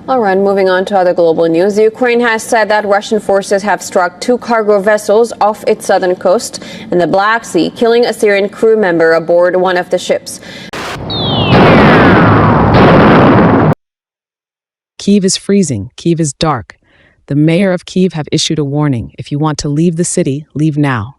All right, moving on to other global news. Ukraine has said that Russian forces have struck 2 cargo vessels off its southern coast in the Black Sea, killing a Syrian crew member aboard one of the ships. Kyiv is freezing. Kyiv is dark. The mayor of Kyiv have issued a warning. If you want to leave the city, leave now.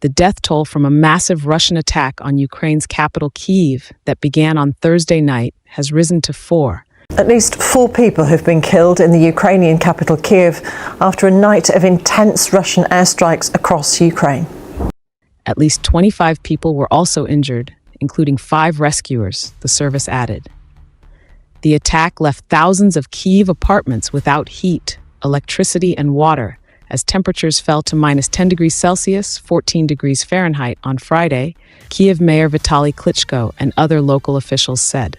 The death toll from a massive Russian attack on Ukraine's capital, Kyiv, that began on Thursday night has risen to 4. At least 4 people have been killed in the Ukrainian capital, Kyiv, after a night of intense Russian airstrikes across Ukraine. At least 25 people were also injured, including 5 rescuers, the service added. The attack left thousands of Kyiv apartments without heat, electricity, and water, as temperatures fell to minus 10 degrees Celsius, 14 degrees Fahrenheit on Friday, Kyiv Mayor Vitaly Klitschko and other local officials said.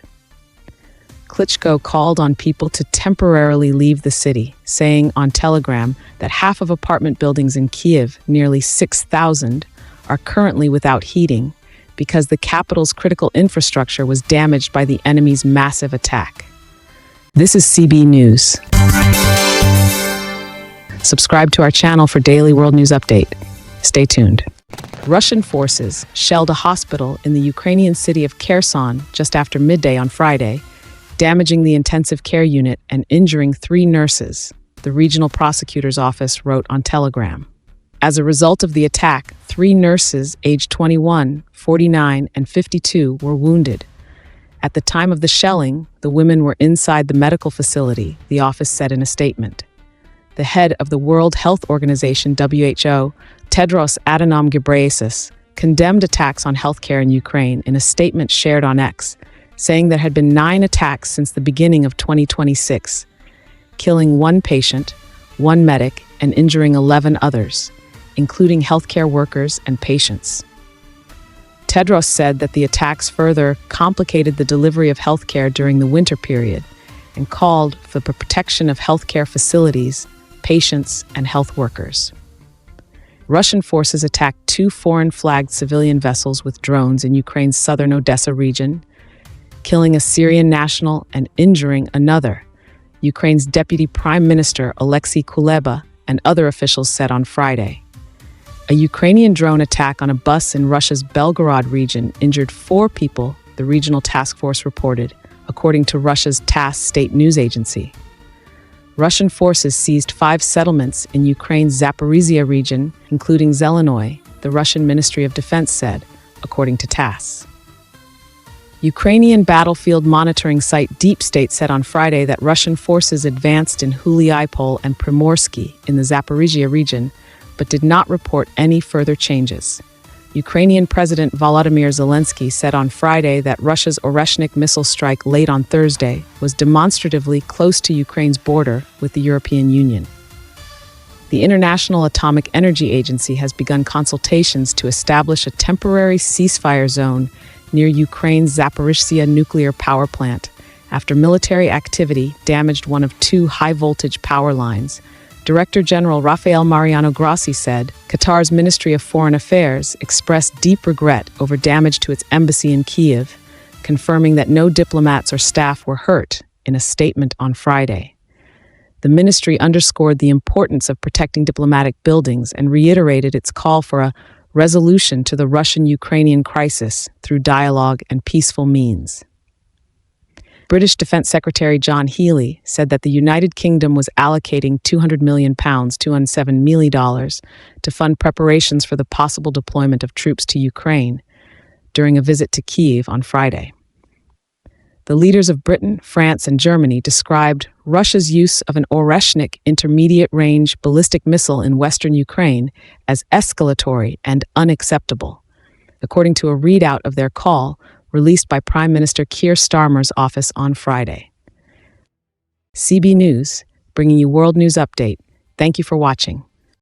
Klitschko called on people to temporarily leave the city, saying on Telegram that half of apartment buildings in Kyiv, nearly 6,000, are currently without heating because the capital's critical infrastructure was damaged by the enemy's massive attack. This is CBNEWS. Subscribe to our channel for daily world news update. Stay tuned. Russian forces shelled a hospital in the Ukrainian city of Kherson just after midday on Friday, damaging the intensive care unit and injuring 3 nurses, the regional prosecutor's office wrote on Telegram. As a result of the attack, 3 nurses aged 21, 49, and 52 were wounded. At the time of the shelling, the women were inside the medical facility, the office said in a statement. The head of the World Health Organization, WHO, Tedros Adhanom Ghebreyesus, condemned attacks on healthcare in Ukraine in a statement shared on X, saying there had been 9 attacks since the beginning of 2026, killing 1 patient, 1 medic, and injuring 11 others, including healthcare workers and patients. Tedros said that the attacks further complicated the delivery of healthcare during the winter period and called for the protection of healthcare facilities, patients, and health workers. Russian forces attacked 2 foreign-flagged civilian vessels with drones in Ukraine's southern Odessa region, killing a Syrian national and injuring another, Ukraine's Deputy Prime Minister Alexei Kuleba and other officials said on Friday. A Ukrainian drone attack on a bus in Russia's Belgorod region injured 4 people, the regional task force reported, according to Russia's TASS state news agency. Russian forces seized 5 settlements in Ukraine's Zaporizhia region, including Zelenoy, the Russian Ministry of Defense said, according to TASS. Ukrainian battlefield monitoring site Deep State said on Friday that Russian forces advanced in Huliaipol and Primorsky in the Zaporizhia region, but did not report any further changes. Ukrainian President Volodymyr Zelensky said on Friday that Russia's Oreshnik missile strike late on Thursday was demonstratively close to Ukraine's border with the European Union. The International Atomic Energy Agency has begun consultations to establish a temporary ceasefire zone near Ukraine's Zaporizhzhia nuclear power plant after military activity damaged one of 2 high-voltage power lines. Director General Rafael Mariano Grossi said Qatar's Ministry of Foreign Affairs expressed deep regret over damage to its embassy in Kyiv, confirming that no diplomats or staff were hurt in a statement on Friday. The ministry underscored the importance of protecting diplomatic buildings and reiterated its call for a resolution to the Russian-Ukrainian crisis through dialogue and peaceful means. British Defence Secretary John Healey said that the United Kingdom was allocating £200 million, $207 million, to fund preparations for the possible deployment of troops to Ukraine during a visit to Kyiv on Friday. The leaders of Britain, France, and Germany described Russia's use of an Oreshnik intermediate-range ballistic missile in western Ukraine as escalatory and unacceptable, according to a readout of their call released by Prime Minister Keir Starmer's office on Friday. CB News, bringing you World News Update. Thank you for watching.